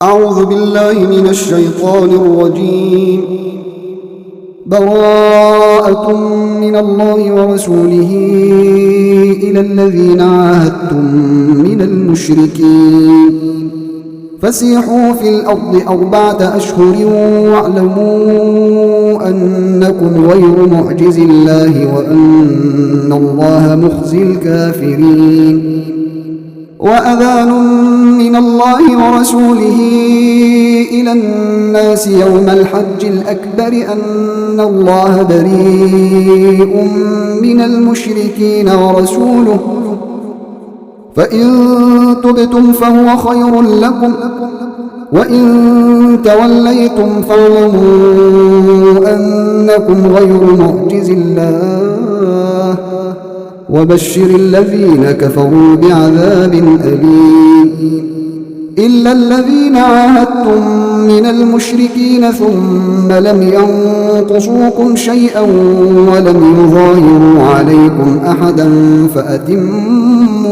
أعوذ بالله من الشيطان الرجيم. براءة من الله ورسوله إلى الذين عاهدتم من المشركين فسيحوا في الأرض 4 أشهر واعلموا أنكم غير معجز الله وأن الله مخزي الكافرين. وأذان من الله ورسوله إلى الناس يوم الحج الأكبر أن الله بريء من المشركين ورسوله فإن تبتم فهو خير لكم وإن توليتم فاعلموا أنكم غير معجز الله وبشر الذين كفروا بعذاب أليم. إلا الذين عاهدتم من المشركين ثم لم ينقصوكم شيئا ولم يظاهروا عليكم أحدا فأتموا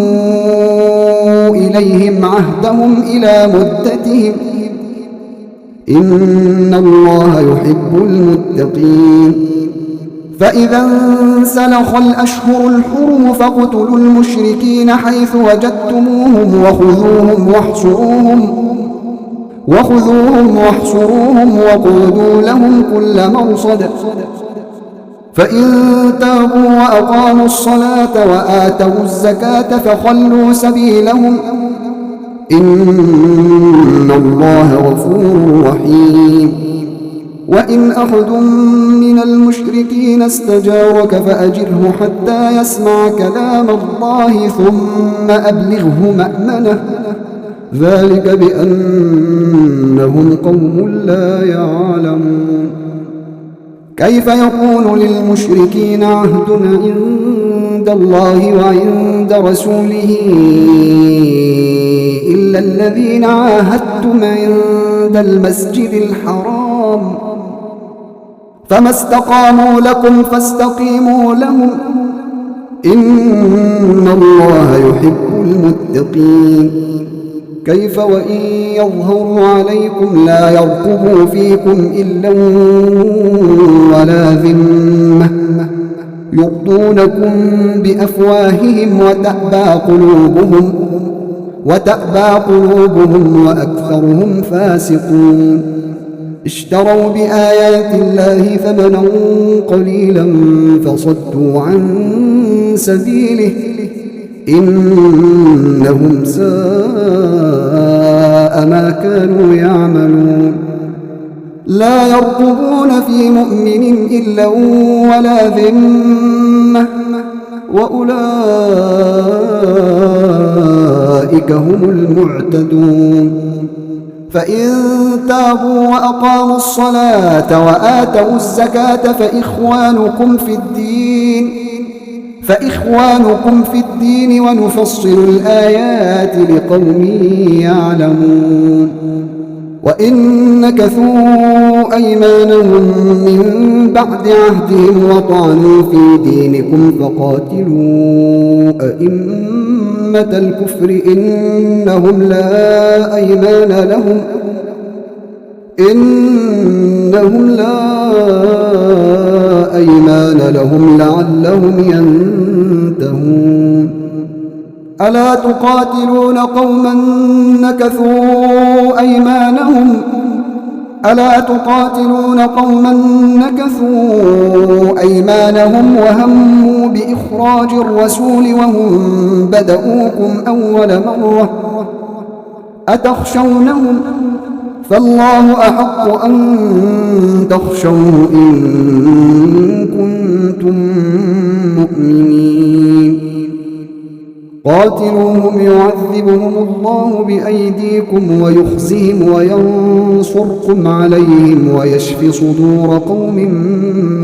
إليهم عهدهم إلى مدتهم إن الله يحب المتقين. فإذا انسلخ الأشهر الحرم فاقتلوا المشركين حيث وجدتموهم وخذوهم واحصروهم وقعدوا لهم كل مرصد. فإن تابوا وأقاموا الصلاة وآتوا الزكاة فخلوا سبيلهم إن الله غفور رحيم. وإن أحد من المشركين استجارك فأجره حتى يسمع كلام الله ثم أبلغه مأمنه ذلك بأنهم قوم لا يعلمون. كيف يكون للمشركين عهد عند الله وعند رسوله إلا الذين عاهدتم عند المسجد الحرام فما استقاموا لكم فاستقيموا لهم إن الله يحب المتقين. كيف وإن يظهروا عليكم لا يرقبوا فيكم إلا ولا ذمة يرضونكم بأفواههم وتأبى قلوبهم وأكثرهم فاسقون. اشتروا بآيات الله ثمنا قليلا فصدوا عن سبيله إنهم ساء ما كانوا يعملون. لا يرقبون في مؤمن إلا ولا ذمة وأولئك هم المعتدون. فإن تابوا وأقاموا الصلاة وآتوا الزكاة فإخوانكم في الدين ونفصل الآيات لقوم يعلمون. وإن نكثوا أيمانهم من بعد عهدهم وطعنوا في دينكم فقاتلوا أئمة الكفر إنهم لا أيمان لهم لعلهم ينتهون. ألا تقاتلون قوما نكثوا أيمانهم وهموا بإخراج الرسول وهم بدؤوكم أول مرة أتخشونهم فالله أحق أن تخشوه إن كنتم مؤمنين. قاتلوهم يعذبهم الله بأيديكم ويخزيهم وينصركم عليهم ويشف صدور قوم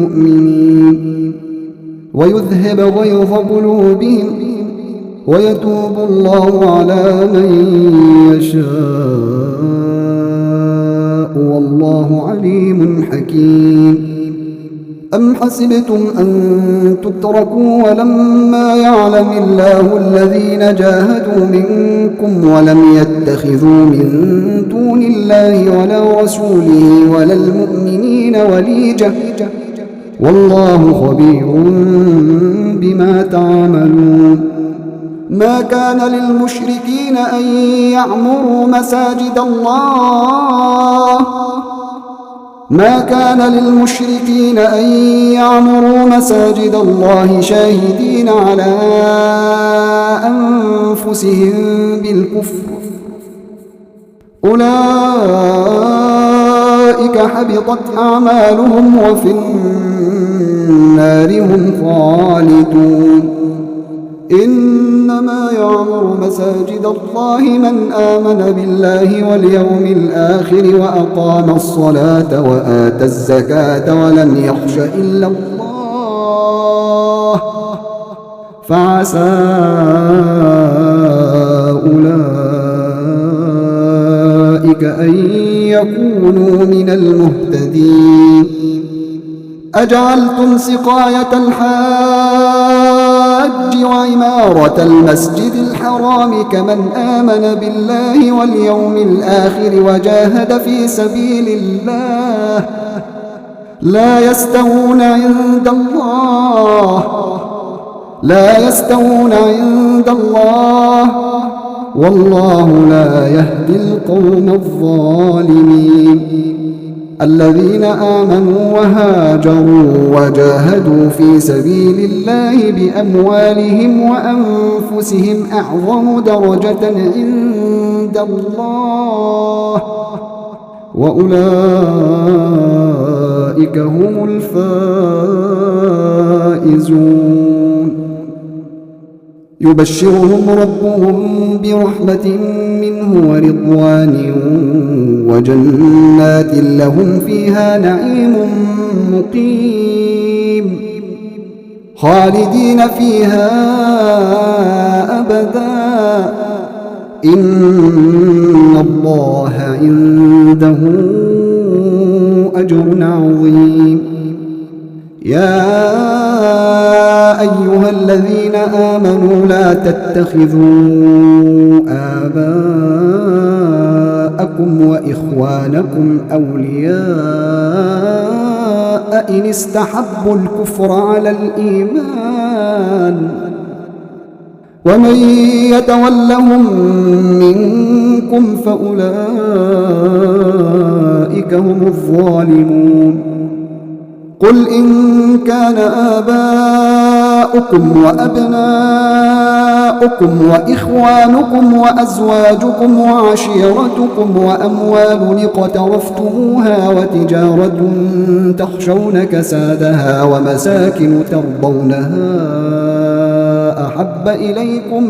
مؤمنين ويذهب غيظ قلوبهم ويتوب الله على من يشاء والله عليم حكيم. أم حسبتم أن تتركوا ولما يعلم الله الذين جاهدوا منكم ولم يتخذوا من دون الله ولا رسوله ولا المؤمنين وليجة والله خبير بما تعملون ما كان للمشركين أن يعمروا مساجد الله شاهدين على أنفسهم بالكفر أولئك حبطت أعمالهم وفي النار هم خالدون إنما يعمر مساجد الله من آمن بالله واليوم الآخر وأقام الصلاة وآتى الزكاة ولم يخش إلا الله فعسى أولئك أن يكونوا من المهتدين أجعلتم سقاية الحاج وعمارة المسجد الحرام كمن آمن بالله واليوم الآخر وجاهد في سبيل الله لا يستوون عند الله والله لا يهدي القوم الظالمين الذين آمنوا وهاجروا وجاهدوا في سبيل الله بأموالهم وأنفسهم أعظم درجة عند الله وأولئك هم الفائزون يبشرهم ربهم برحمة منه ورضوان وجنات لهم فيها نعيم مقيم خالدين فيها أبدا إن الله عنده أجر عظيم يا أيها الذين آمنوا لا تتخذوا آباءكم وإخوانكم أولياء إن استحبوا الكفر على الإيمان ومن يتولهم منكم فأولئك هم الظالمون قل إن كان آباؤكم وأبناؤكم وإخوانكم وأزواجكم وعشيرتكم وأموال اقترفتموها وتجارة تخشون كسادها ومساكن ترضونها أحب إليكم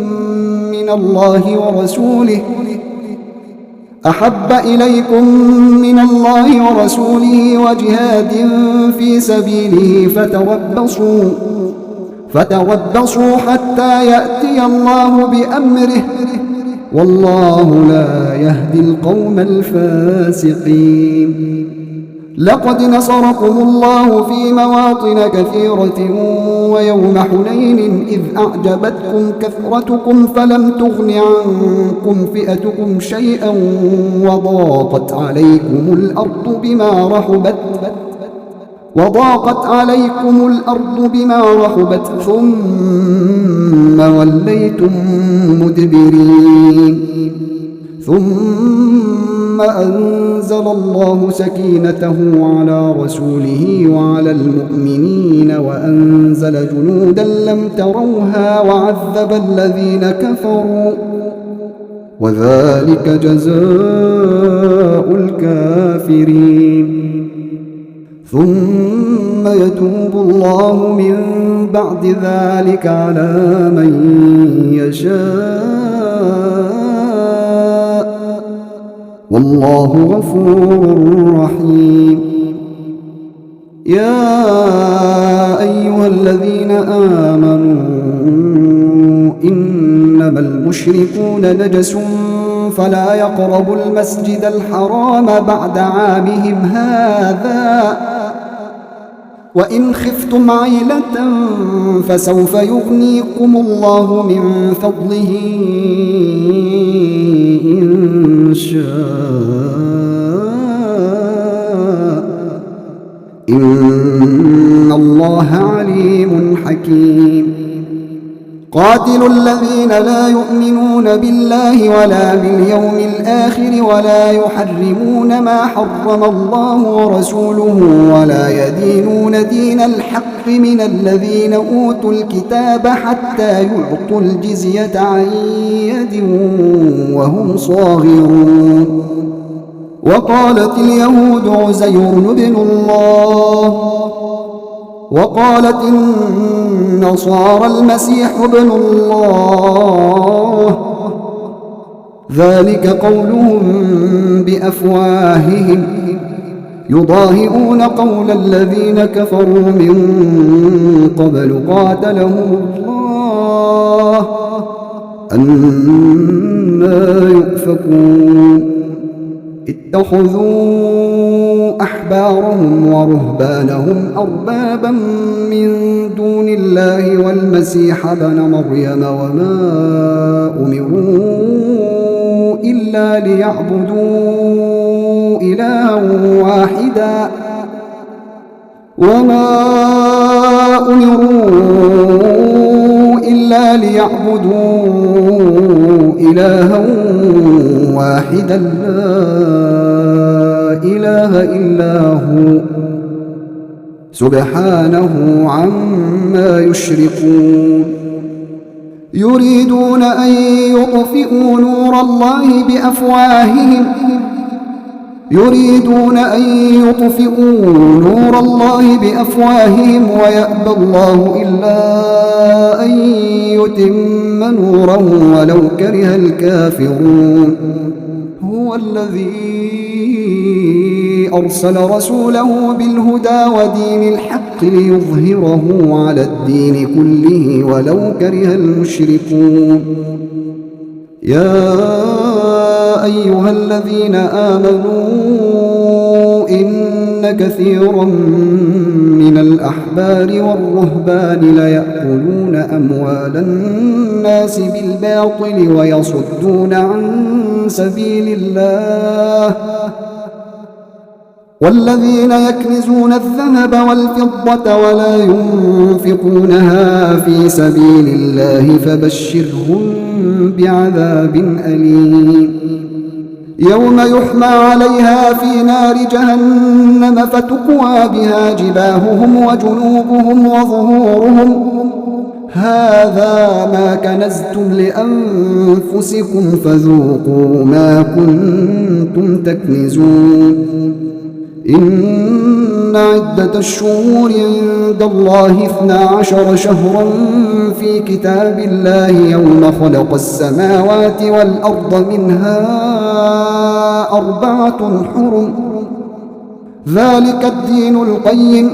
من الله ورسوله وجهاد في سبيله فتربصوا حتى يأتي الله بأمره والله لا يهدي القوم الفاسقين لقد نصركم الله في مواطن كثيرة ويوم حنين إذ أعجبتكم كثرتكم فلم تغن عنكم فئتكم شيئا وضاقت عليكم الأرض بما رحبت ثم وليتم مدبرين ثم أنزل الله سكينته على رسوله وعلى المؤمنين وأنزل جنودا لم تروها وعذب الذين كفروا وذلك جزاء الكافرين ثم يتوب الله من بعد ذلك على من يشاء والله غفور رحيم يا أيها الذين آمنوا إنما المشركون نجس فلا يقربوا المسجد الحرام بعد عامهم هذا وإن خفتم عيلة فسوف يغنيكم الله من فضله إن شاء إن الله عليم حكيم قاتلوا الذين لا يؤمنون بالله ولا باليوم الآخر ولا يحرمون ما حرم الله ورسوله ولا يدينون دين الحق من الذين أوتوا الكتاب حتى يعطوا الجزية عن يد وهم صاغرون وقالت اليهود عزير بن الله وقالت النصارى المسيح ابن الله ذلك قولهم بأفواههم يضاهئون قول الذين كفروا من قبل قاتلهم الله أنى يؤفكون اتخذوا أحبارهم ورهبانهم أربابا من دون الله والمسيح ابن مريم وما أمروا إلا ليعبدوا إلها واحدا لا إله إلا هو سبحانه عما يشركون يريدون أن يطفئوا نور الله بأفواههم ويأبى الله إلا أن يتم نوره ولو كره الكافرون هو الذي أرسل رسوله بالهدى ودين الحق ليظهره على الدين كله ولو كره المشركون يا أيها الذين آمنوا إن كثيرا من الأحبار والرهبان ليأكلون أموال الناس بالباطل ويصدون عن سبيل الله والذين يكنزون الذهب والفضة ولا ينفقونها في سبيل الله فبشرهم بعذاب أليم يوم يحمى عليها في نار جهنم فتكوى بها جباههم وجنوبهم وظهورهم هذا ما كنزتم لأنفسكم فذوقوا ما كنتم تكنزون إن عدة الشهور عند الله 12 شهرا في كتاب الله يوم خلق السماوات والأرض منها 4 حرم ذلك الدين القيم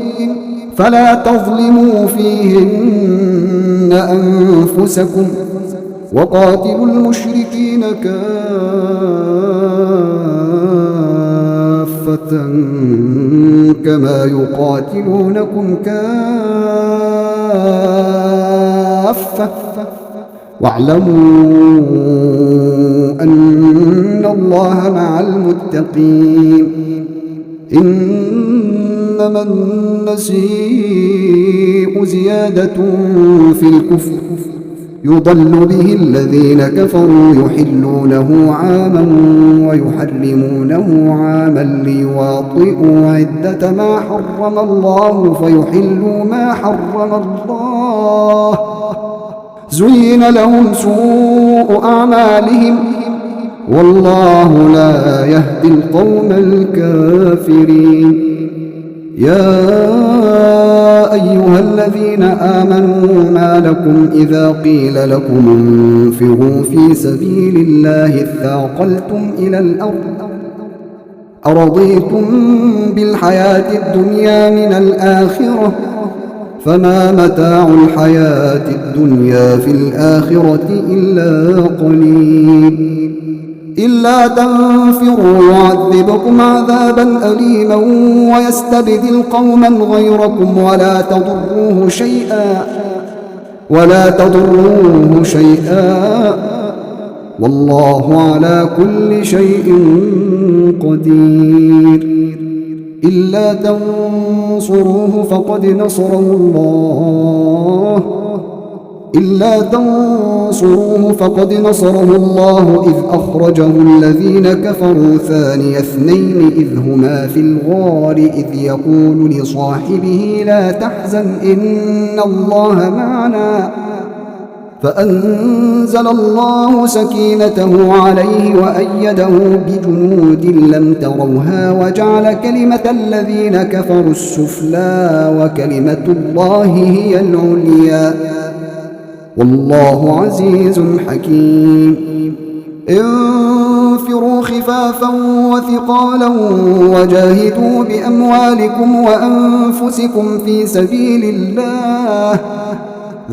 فلا تظلموا فيهن أنفسكم وقاتلوا المشركين كافة كما يقاتلونكم كافة واعلموا أن الله مع المتقين إنما النسيء زيادة في الكفر يضل به الذين كفروا يحلونه عاما ويحرمونه عاما ليواطئوا عدة ما حرم الله فيحلوا ما حرم الله زين لهم سوء أعمالهم والله لا يهدي القوم الكافرين يا أيها الذين آمنوا ما لكم إذا قيل لكم انفروا في سبيل الله اثاقلتم إلى الأرض أرضيتم بالحياة الدنيا من الآخرة فما متاع الحياة الدنيا في الآخرة إلا قليل إلا تنفروا يعذبكم عذابا أليما ويستبدل قوما غيركم ولا تضروه شيئا والله على كل شيء قدير. إلا تنصروه فقد نصره الله إذ أخرجه الذين كفروا ثاني اثنين إذ هما في الغار إذ يقول لصاحبه لا تحزن إن الله معنا فأنزل الله سكينته عليه وأيده بجنود لم تروها وجعل كلمة الذين كفروا السفلى وكلمة الله هي العليا والله عزيز حكيم. انفروا خفافا وثقالا وجاهدوا بأموالكم وأنفسكم في سبيل الله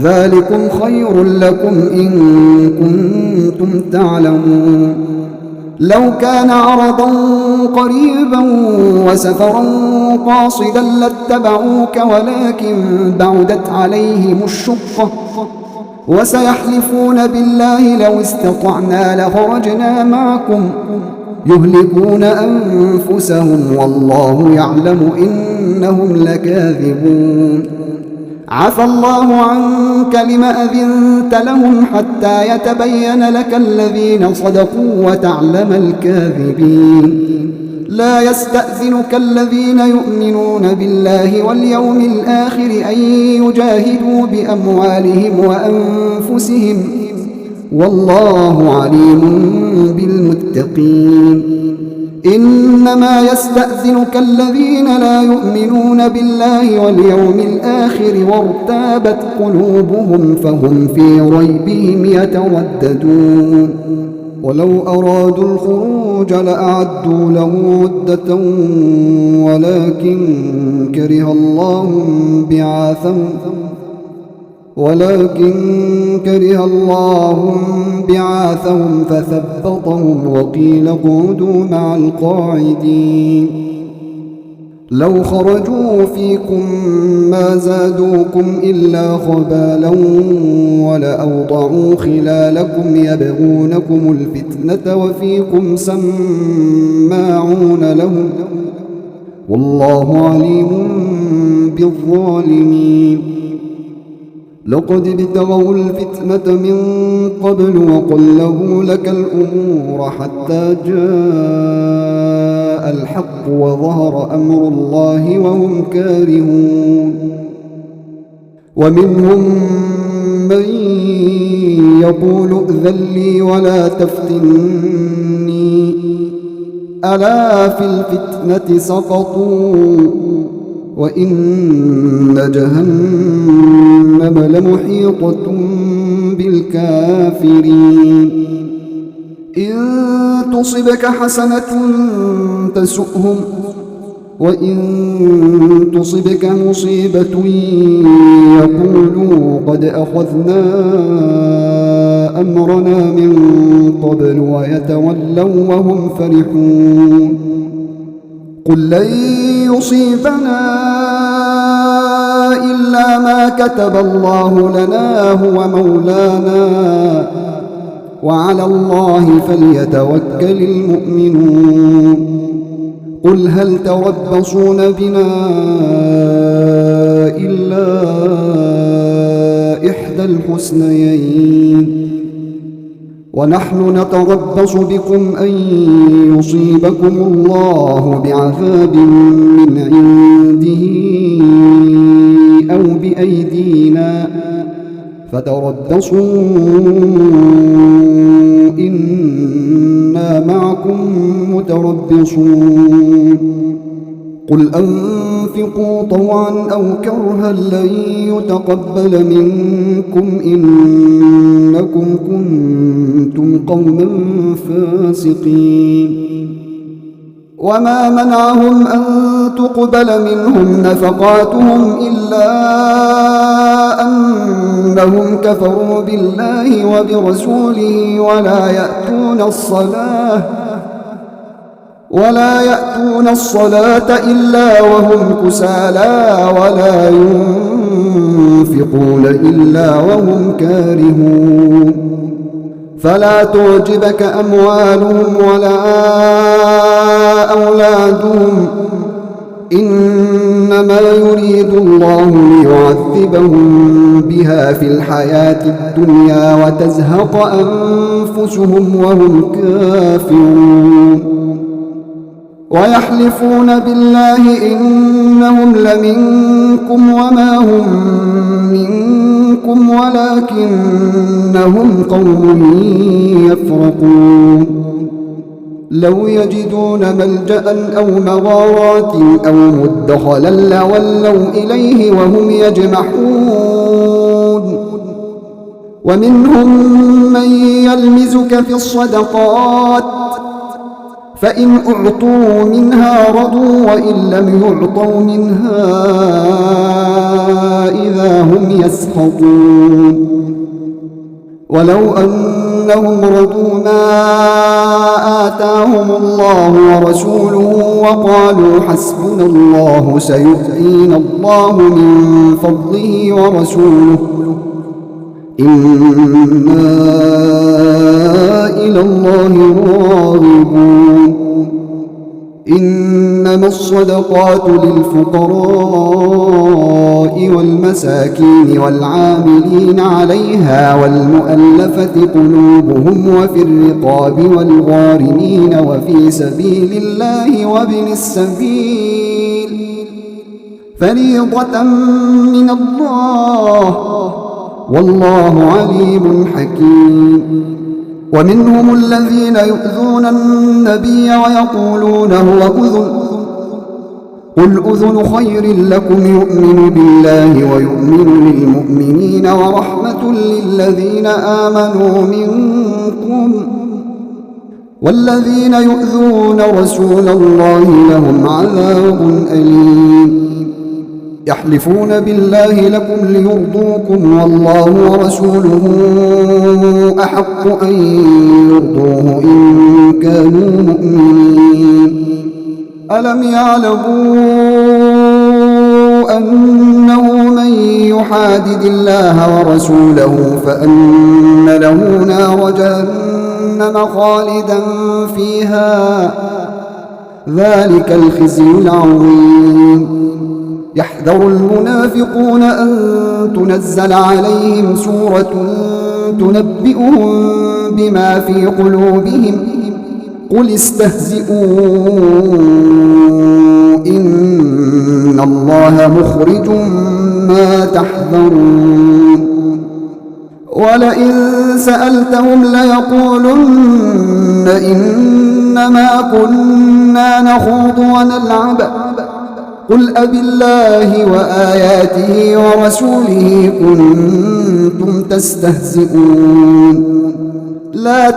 ذلكم خير لكم إن كنتم تعلمون. لو كان عرضا قريبا وسفرا قاصدا لاتبعوك ولكن بعدت عليهم الشقة وسيحلفون بالله لو استطعنا لخرجنا معكم يهلكون أنفسهم والله يعلم إنهم لكاذبون. عفى الله عنك لما أذنت لهم حتى يتبين لك الذين صدقوا وتعلم الكاذبين. لا يستأذنك الذين يؤمنون بالله واليوم الآخر أن يجاهدوا بأموالهم وأنفسهم والله عليم بالمتقين. إنما يستأذنك الذين لا يؤمنون بالله واليوم الآخر وارتابت قلوبهم فهم في ريبهم يترددون. ولو أرادوا الخروج لأعدوا له عدة ولكن كره الله بعاثهم فثبطهم وقيل اقعدوا مع القاعدين. لو خرجوا فيكم ما زادوكم إلا خبالا ولأوضعوا خلالكم يبغونكم الفتنة وفيكم سماعون لهم والله عليم بالظالمين. لقد ابتغوا الفتنة من قبل وقلبوا لك الأمور حتى جاء الحق وظهر أمر الله وهم كارهون. ومنهم من يقول ائذن لي ولا تفتني ألا في الفتنة سقطوا وإن جهنم لمحيطة بالكافرين. إن تصبك حسنة تسؤهم وإن تصبك مصيبة يقولوا قد أخذنا أمرنا من قبل ويتولوا وهم فرحون. قل لن يصيبنا إلا ما كتب الله لنا هو مولانا وعلى الله فليتوكل المؤمنون. قل هل تربصون بنا إلا إحدى الحسنيين ونحن نتربص بكم أن يصيبكم الله بعذاب من عنده أو بأيدينا فتربصوا إنا معكم متربصون. قل أنفقوا طوعا أو كرها لن يتقبل منكم إنكم كنتم قوما فاسقين. وما منعهم أن تقبل منهم نفقاتهم إلا أنهم كفروا بالله وبرسوله ولا يأتون الصلاة إلا وهم كسالى ولا ينفقون إلا وهم كارهون فلا تعجبك أموالهم ولا أولادهم إنما يريد الله ليعذبهم بها في الحياة الدنيا وتزهق أنفسهم وهم كافرون ويحلفون بالله إنهم لمنكم وما هم منكم ولكنهم قوم يفرقون لو يجدون ملجأ أو مغارات أو مدخلا لولوا إليه وهم يجمحون ومنهم من يلمزك في الصدقات فإن أعطوا منها رضوا وإن لم يعطوا منها إذا هم يسخطون ولو أنهم رضوا ما آتاهم الله ورسوله وقالوا حسبنا الله سيؤتينا الله من فضله ورسوله إنا إلى الله راغبون إنما الصدقات للفقراء والمساكين والعاملين عليها والمؤلفة قلوبهم وفي الرقاب والغارمين وفي سبيل الله وابن السبيل فريضة من الله والله عليم حكيم ومنهم الذين يؤذون النبي ويقولون هو أذن قل أذن خير لكم يؤمن بالله ويؤمن للمؤمنين ورحمة للذين آمنوا منكم والذين يؤذون رسول الله لهم عذاب أليم يحلفون بالله لكم ليرضوكم والله ورسوله أحق أن يرضوه إن كانوا مؤمنين ألم يعلموا أنه من يحادد الله ورسوله فأن له نار جهنم خالدا فيها ذلك الخزي العظيم يحذر المنافقون أن تنزل عليهم سورة تنبئهم بما في قلوبهم قل استهزئوا إن الله مخرج ما تحذرون ولئن سألتهم ليقولن إنما كنا نخوض ونلعب قل أبالله وآياته ورسوله كنتم تستهزئون لا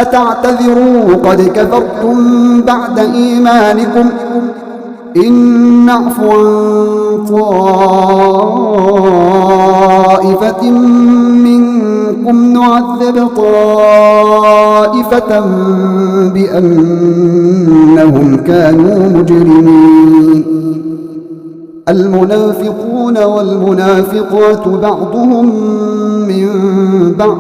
تعتذروا قد كفرتم بعد إيمانكم إن نعف عن طائفة منكم نعذب طائفة بأنهم كانوا مجرمين المنافقون والمنافقات بعضهم من بعض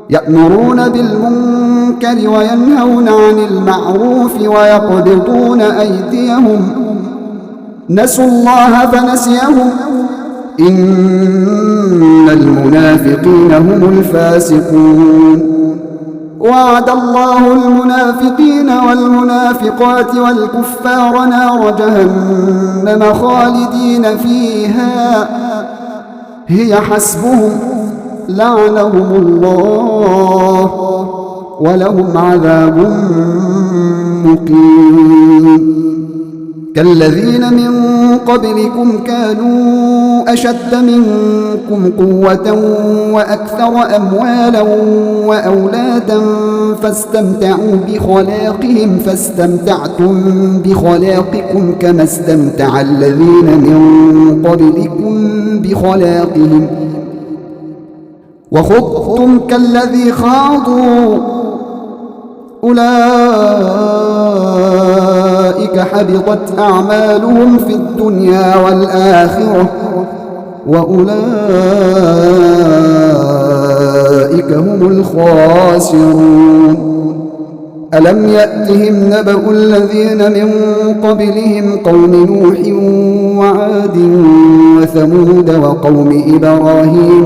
يأمرون بالمنكر وينهون عن المعروف ويقبضون أيديهم نسوا الله فنسيهم إن المنافقين هم الفاسقون وعد الله المنافقين والمنافقات والكفار نار جهنم خالدين فيها هي حسبهم لعنهم الله ولهم عذاب مقيم كالذين من قبلكم كانوا أشد منكم قوة وأكثر أموالا وأولادا فاستمتعوا بخلاقهم فاستمتعتم بخلاقكم كما استمتع الذين من قبلكم بخلاقهم وخضتم كالذي خاضوا أولئك حبطت أعمالهم في الدنيا والآخرة وأولئك هم الخاسرون ألم يأتهم نبأ الذين من قبلهم قوم نوح وعاد وثمود وقوم إبراهيم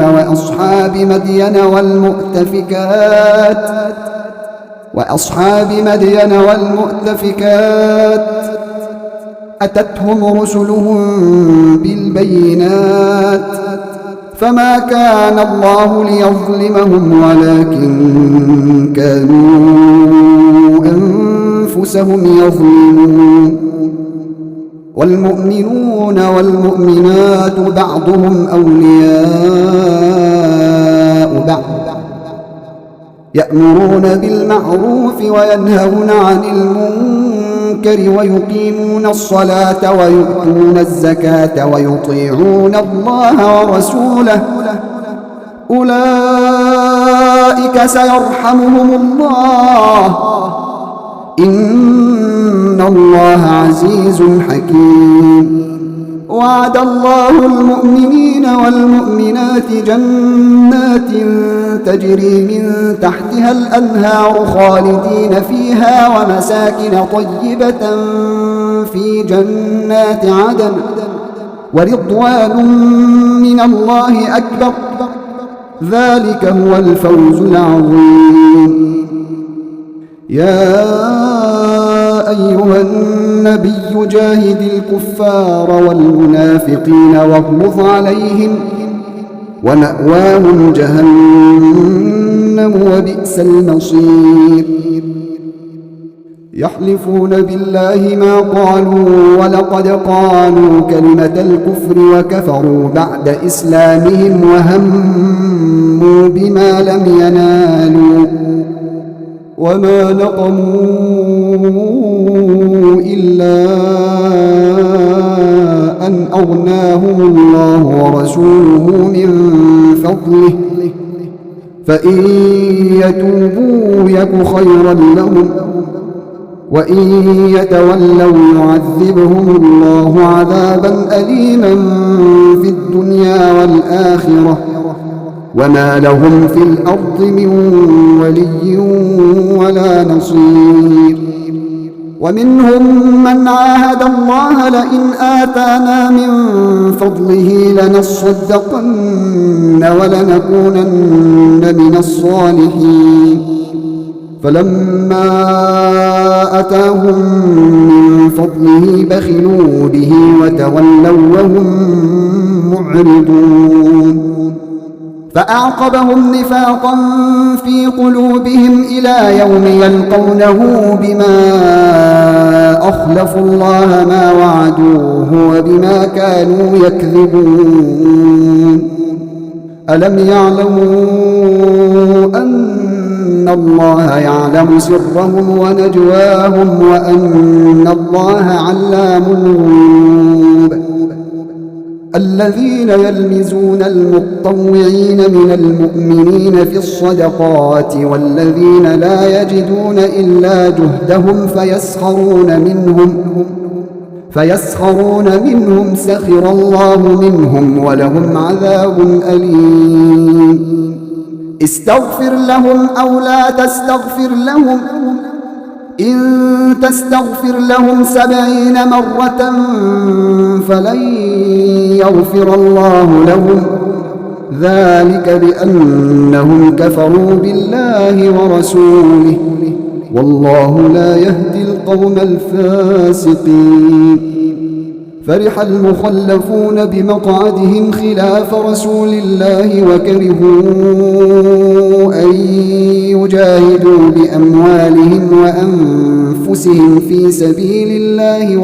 وأصحاب مدين والمؤتفكات أتتهم رسلهم بالبينات فما كان الله ليظلمهم ولكن كانوا أنفسهم يظلمون والمؤمنون والمؤمنات بعضهم أولياء بعض يأمرون بالمعروف وينهون عن المنكر ويقيمون الصلاة ويؤتون الزكاة ويطيعون الله ورسوله أولئك سيرحمهم الله إن الله عزيز حكيم وعد الله المؤمنين والمؤمنات جنات تجري من تحتها الأنهار خالدين فيها ومساكن طيبة في جنات عدن ورضوان من الله أكبر ذلك هو الفوز العظيم يا أيها النبي جاهد الكفار والمنافقين واغلظ عليهم ومأواهم جهنم وبئس المصير يحلفون بالله ما قالوا ولقد قالوا كلمة الكفر وكفروا بعد إسلامهم وهموا بما لم ينالوا وما نقموا إلا أن أغناهم الله ورسوله من فضله فإن يتوبوا يك خيرا لهم وإن يتولوا يعذبهم الله عذابا أليما في الدنيا والآخرة وما لهم في الأرض من ولي ولا نصير ومنهم من عاهد الله لئن آتانا من فضله لنصدقن ولنكونن من الصالحين فلما أتاهم من فضله بخلوا به وتولوا وهم معرضون فأعقبهم نفاقا في قلوبهم إلى يوم يلقونه بما أخلفوا الله ما وعدوه وبما كانوا يكذبون ألم يعلموا أن الله يعلم سرهم ونجواهم وأن الله علام الغيوب الذين يلمزون المطوعين من المؤمنين في الصدقات والذين لا يجدون إلا جهدهم فيسخرون منهم سخر الله منهم ولهم عذاب أليم استغفر لهم أو لا تستغفر لهم إن تستغفر لهم 70 مرة فلن يغفر الله لهم ذلك بأنهم كفروا بالله ورسوله والله لا يهدي القوم الفاسقين فرح المخلفون بمقعدهم خلاف رسول الله وكرهوا أن يجاهدوا بأموالهم وأنفسهم في سبيل الله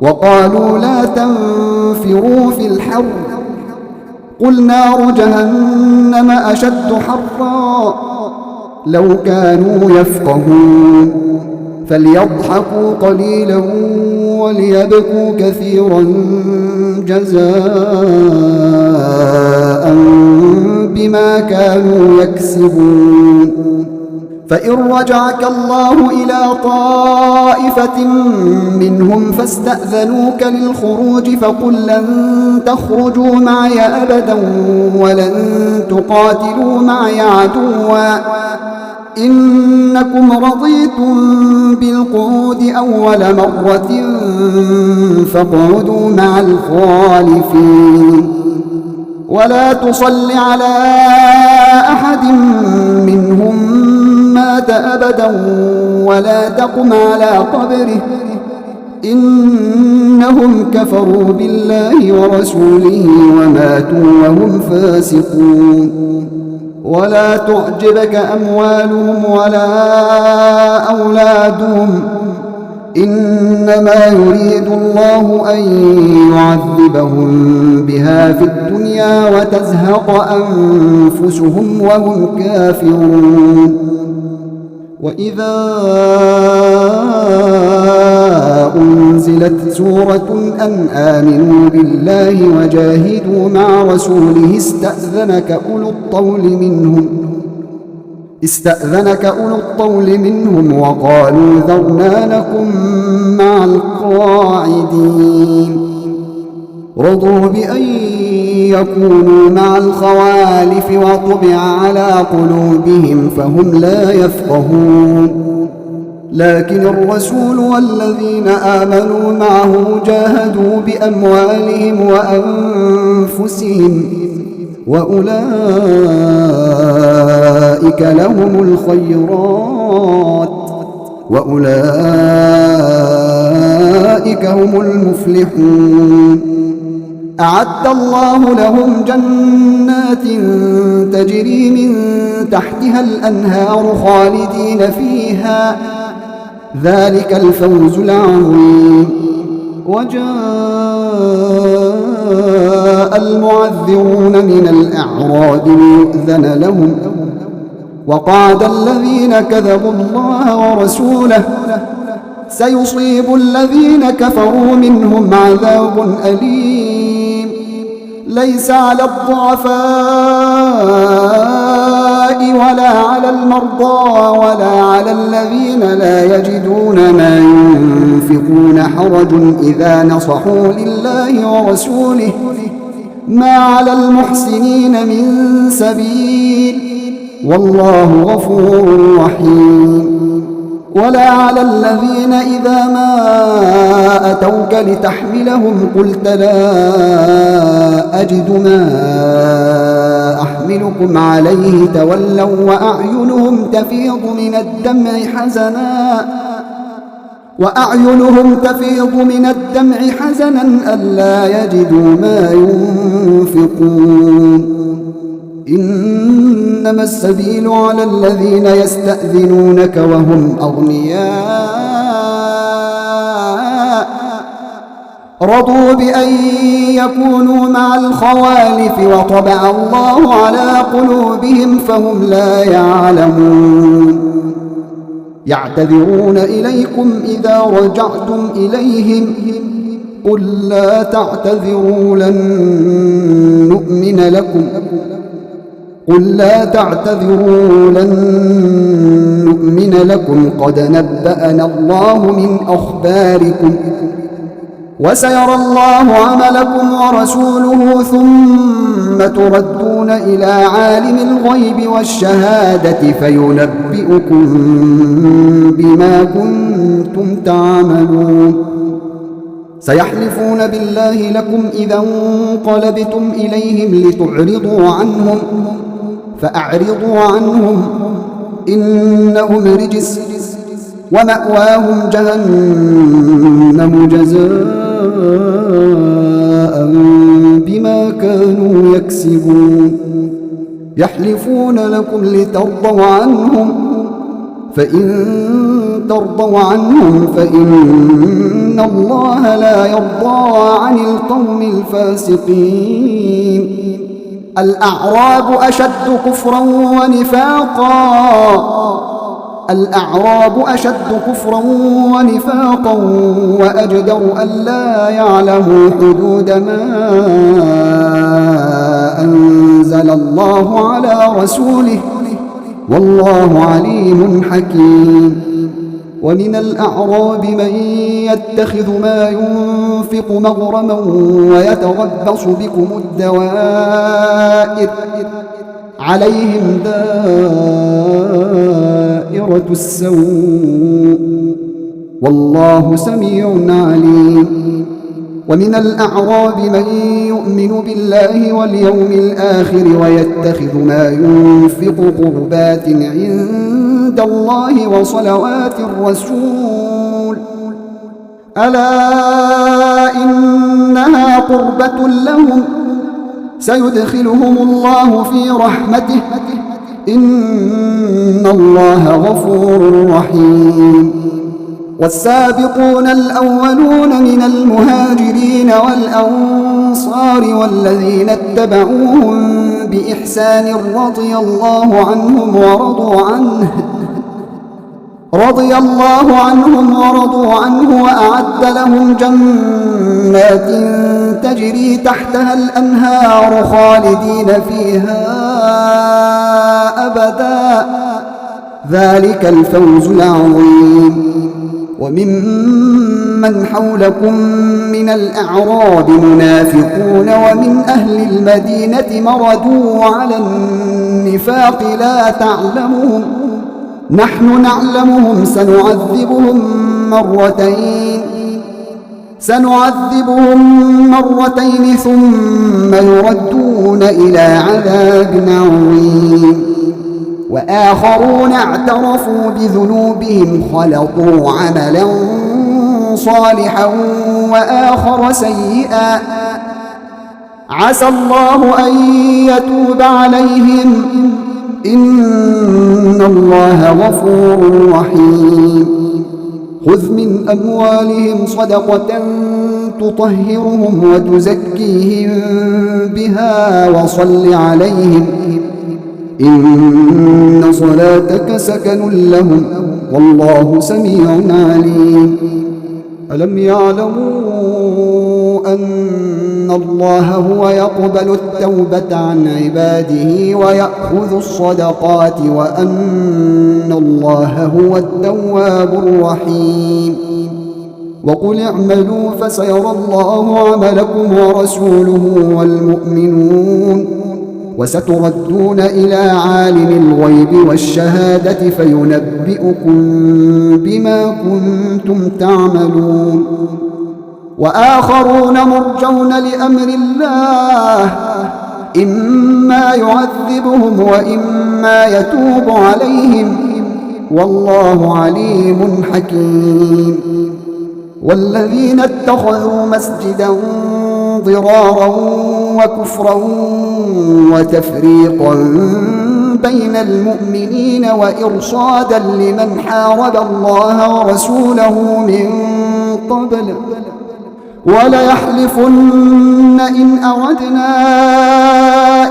وقالوا لا تنفروا في الحر قل نار جهنم أشد حرا لو كانوا يفقهون فليضحكوا قليلا وليبكوا كثيرا جزاء بما كانوا يكسبون فإن رجعك الله إلى طائفة منهم فاستأذنوك للخروج فقل لن تخرجوا معي أبدا ولن تقاتلوا معي عدوا إنكم رضيتم بالقعود أول مرة فاقعدوا مع الخالفين ولا تصل على أحد منهم مات أبدا ولا تقم على قبره إنهم كفروا بالله ورسوله وماتوا وهم فاسقون ولا تعجبك أموالهم ولا أولادهم إنما يريد الله أن يعذبهم بها في الدنيا وتزهق أنفسهم وهم كافرون وإذا أنزلت سورة أن آمنوا بالله وجاهدوا مع رسوله استأذنك أولو الطول منهم وقالوا ذرنا نكن مع القاعدين رضوا بأن يكونوا مع الخوالف وطبع على قلوبهم فهم لا يفقهون لكن الرسول والذين آمنوا معه جاهدوا بأموالهم وأنفسهم وأولئك لهم الخيرات وأولئك هم المفلحون أعد الله لهم جنات تجري من تحتها الأنهار خالدين فيها ذلك الفوز العظيم وجاء المعذرون من الأعراب ليؤذن لهم وقعد الذين كذبوا الله ورسوله سيصيب الذين كفروا منهم عذاب أليم ليس على الضعفاء ولا على المرضى ولا على الذين لا يجدون ما ينفقون حرج إذا نصحوا لله ورسوله ما على المحسنين من سبيل والله غفور رحيم ولا على الذين إذا ما أتوك لتحملهم قلت لا أجد ما أحملكم عليه تولوا وأعينهم تفيض من الدمع حزنا ألا يجدوا ما ينفقون إنما السبيل على الذين يستأذنونك وهم أغنياء رضوا بأن يكونوا مع الخوالف وطبع الله على قلوبهم فهم لا يعلمون يعتذرون إليكم إذا رجعتم إليهم قل لا تعتذروا لن نؤمن لكم قد نبأنا الله من أخباركم وسيرى الله عملكم ورسوله ثم تردون إلى عالم الغيب والشهادة فينبئكم بما كنتم تعملون سيحلفون بالله لكم إذا انقلبتم إليهم لتعرضوا عنهم فأعرضوا عنهم إنهم رجس ومأواهم جهنم جزاء بما كانوا يكسبون يحلفون لكم لترضوا عنهم فإن ترضوا عنهم فإن الله لا يرضى عن القوم الفاسقين الأعراب أشد كفرا ونفاقا وأجدر ألا يعلموا حدود ما أنزل الله على رسوله والله عليم حكيم ومن الأعراب من يتخذ ما ينفق مغرما ويتربص بكم الدوائر عليهم دائرة السوء والله سميع عليم ومن الأعراب من يؤمن بالله واليوم الآخر ويتخذ ما ينفق قربات عند الله وصلوات الرسول ألا إنها قربة لهم سيدخلهم الله في رحمته إن الله غفور رحيم والسابقون الأولون من المهاجرين والأنصار والذين اتبعوهم بإحسان رضي الله عنهم ورضوا عنه وأعد لهم جنات تجري تحتها الأنهار خالدين فيها أبدا ذلك الفوز العظيم وممن حولكم من الأعراب منافقون ومن أهل المدينة مردوا على النفاق لا تعلمهم نحن نعلمهم سنعذبهم مرتين ثم يردون إلى عذاب عظيم وآخرون اعترفوا بذنوبهم خلطوا عملا صالحا وآخر سيئا عسى الله أن يتوب عليهم إن الله غفور رحيم خذ من أموالهم صدقة تطهرهم وتزكيهم بها وصل عليهم إن صلاتك سكن لهم والله سميع عليم ألم يعلموا أن الله هو يقبل التوبة عن عباده ويأخذ الصدقات وأن الله هو التواب الرحيم وقل اعملوا فسيرى الله عملكم ورسوله والمؤمنون وستردون إلى عالم الغيب والشهادة فينبئكم بما كنتم تعملون وآخرون مرجون لأمر الله إما يعذبهم وإما يتوب عليهم والله عليم حكيم والذين اتخذوا مسجدا ضرارا وكفرا وتفريقا بين المؤمنين وإرصادا لمن حارب الله ورسوله من قبل وليحلفن إن أردنا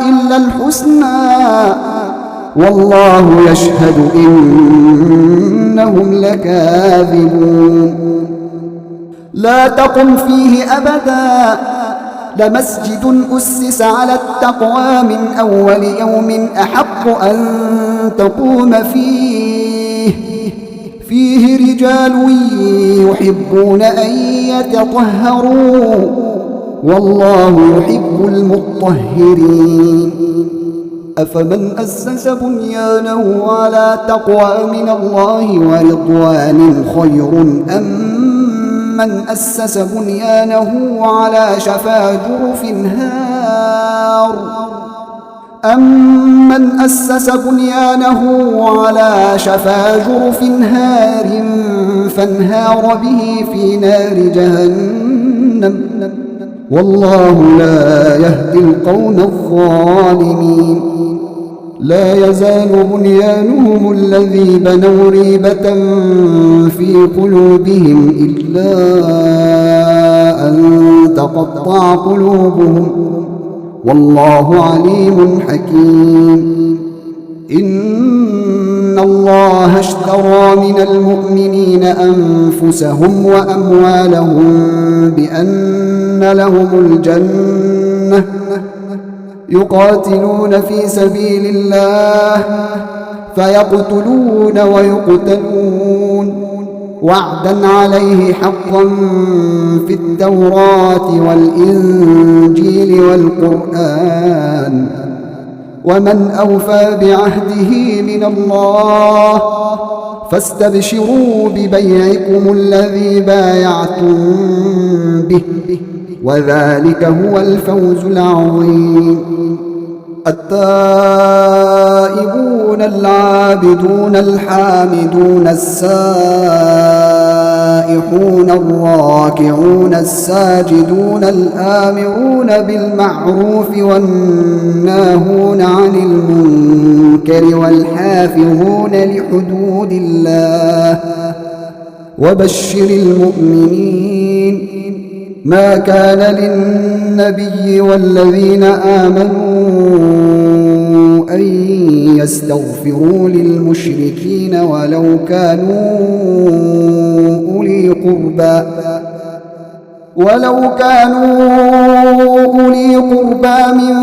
إلا الحسنى والله يشهد إنهم لكاذبون لا تقم فيه أبدا لمسجد أسس على التقوى من أول يوم أحق أن تقوم فيه رجال يحبون أن يتطهروا والله يحب المطهرين أفمن أسس بنيانه على تقوى من الله ورضوان خير أم من أسس بنيانه على شفا جرف هار أمن أسس بنيانه على شفا جرف هار فانهار به في نار جهنم والله لا يهدي القوم الظالمين لا يزال بنيانهم الذي بنوا ريبة في قلوبهم إلا أن تقطع قلوبهم والله عليم حكيم إن الله اشترى من المؤمنين أنفسهم وأموالهم بأن لهم الجنة يقاتلون في سبيل الله فيقتلون ويقتلون وعدا عليه حقا في التوراة والإنجيل والقرآن ومن أوفى بعهده من الله فاستبشروا ببيعكم الذي بايعتم به وذلك هو الفوز العظيم التائبون العابدون الحامدون السائحون الراكعون الساجدون الآمرون بالمعروف والناهون عن المنكر والحافظون لحدود الله وبشر المؤمنين ما كان للنبي والذين آمنوا أن يستغفروا للمشركين ولو كانوا أولي قربى من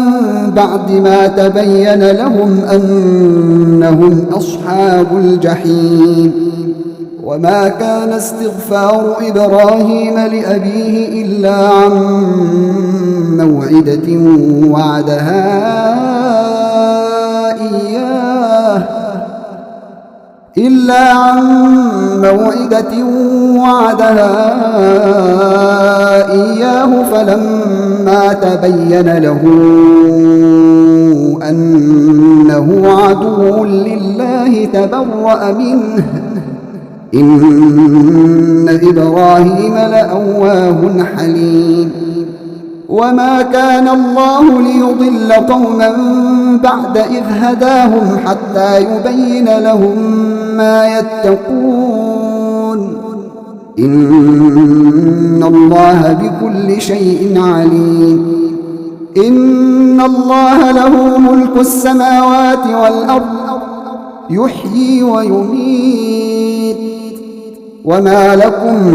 بعد ما تبين لهم أنهم أصحاب الجحيم وما كان استغفار إبراهيم لأبيه إلا عن موعدة وعدها إياه فلما تبين له أنه عدو لله تبرأ منه إن إبراهيم لأواه حليم وما كان الله ليضل قوما بعد إذ هداهم حتى يبين لهم ما يتقون إن الله بكل شيء عليم إن الله له ملك السماوات والأرض يحيي ويميت وما لكم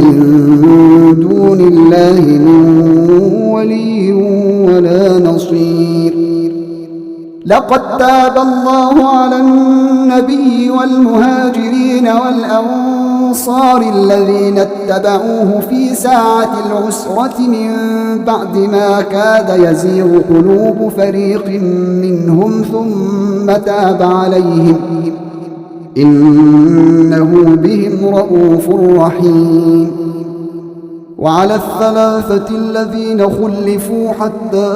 من دون الله من ولي ولا نصير لقد تاب الله على النبي والمهاجرين والأنصار الذين اتبعوه في ساعة العسرة من بعد ما كاد يزيغ قلوب فريق منهم ثم تاب عليهم إنه بهم رءوف رحيم وعلى الثلاثة الذين خلفوا حتى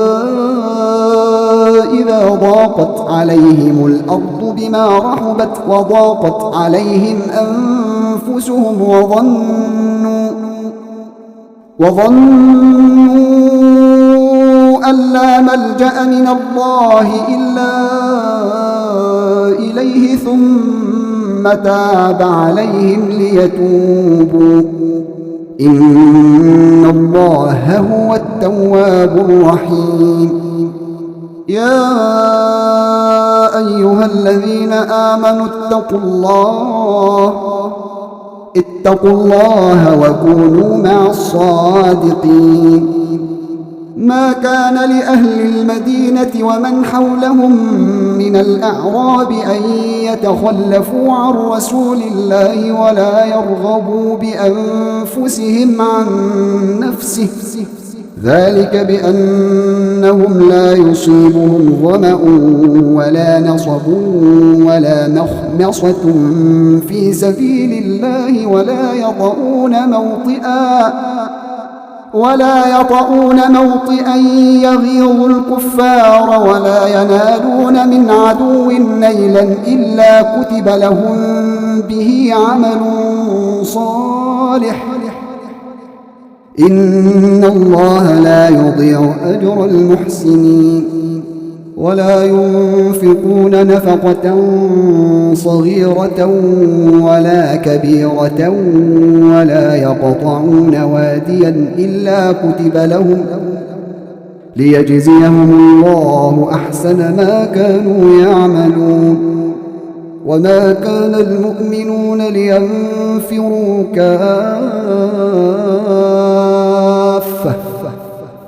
إذا ضاقت عليهم الأرض بما رحبت وضاقت عليهم أنفسهم وظنوا أن لا ملجأ من الله إلا إليه ثم تاب عليهم ليتوبوا إن الله هو التواب الرحيم يا أيها الذين آمنوا اتقوا الله وكونوا مع الصادقين ما كان لأهل المدينة ومن حولهم من الأعراب أن يتخلفوا عن رسول الله ولا يرغبوا بأنفسهم عن نفسه ذلك بأنهم لا يصيبهم ظمأ ولا نصب ولا مخمصة في سبيل الله ولا يطؤون ولا يطؤون موطئا يغيظ الكفار ولا ينالون من عدو نيلا إلا كتب لهم به عمل صالح إن الله لا يضيع أجر المحسنين ولا ينفقون نفقة صغيرة ولا كبيرة ولا يقطعون واديا إلا كتب لهم ليجزيهم الله أحسن ما كانوا يعملون وما كان المؤمنون لينفروا كافة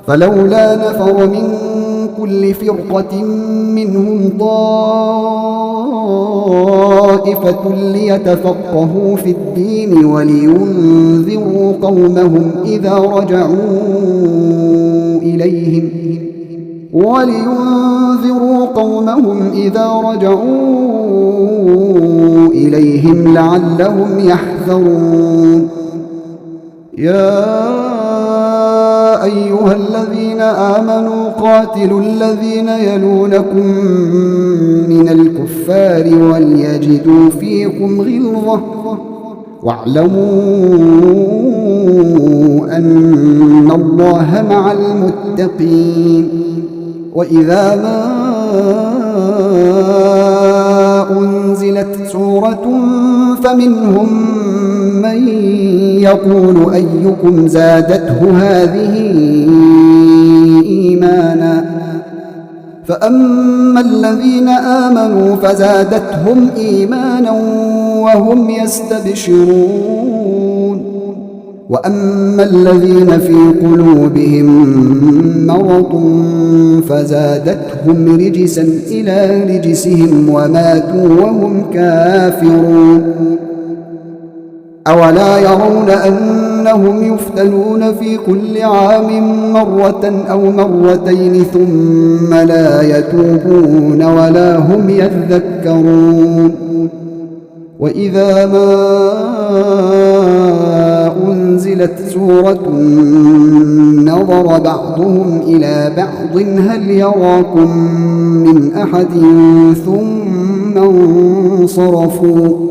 فلولا نفر من كل فرقة منهم طائفة ليتفقهوا في الدين ولينذروا قومهم إذا رجعوا إليهم لعلهم يحذرون يا أيها الذين آمنوا قاتلوا الذين يلونكم من الكفار وليجدوا فيكم غلظة واعلموا أن الله مع المتقين وإذا ما أنزلت سورة فمنهم من يقول أيكم زادته هذه إيمانا فأما الذين آمنوا فزادتهم إيمانا وهم يستبشرون وأما الذين في قلوبهم مرض فزادتهم رجسا إلى رجسهم وماتوا وهم كافرون أولا يرون أنهم يفتنون في كل عام مرة أو مرتين ثم لا يتوبون ولا هم يذكرون وإذا ما أنزلت سورة نظر بعضهم إلى بعض هل يراكم من أحد ثم انصرفوا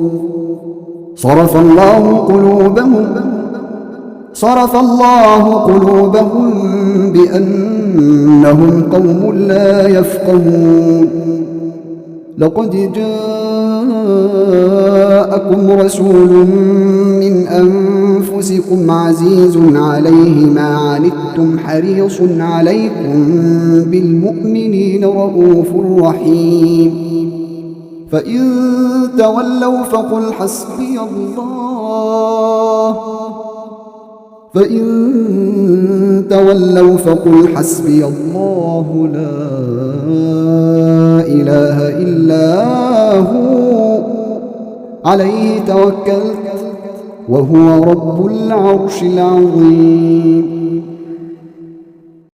صرف الله قلوبهم بأنهم قوم لا يفقهون لقد جاءكم رسول من أنفسكم عزيز عليه ما عنتم حريص عليكم بالمؤمنين رؤوف رحيم فإن تولوا فقل حسبي الله لا إله إلا هو عليه توكلت وهو رب العرش العظيم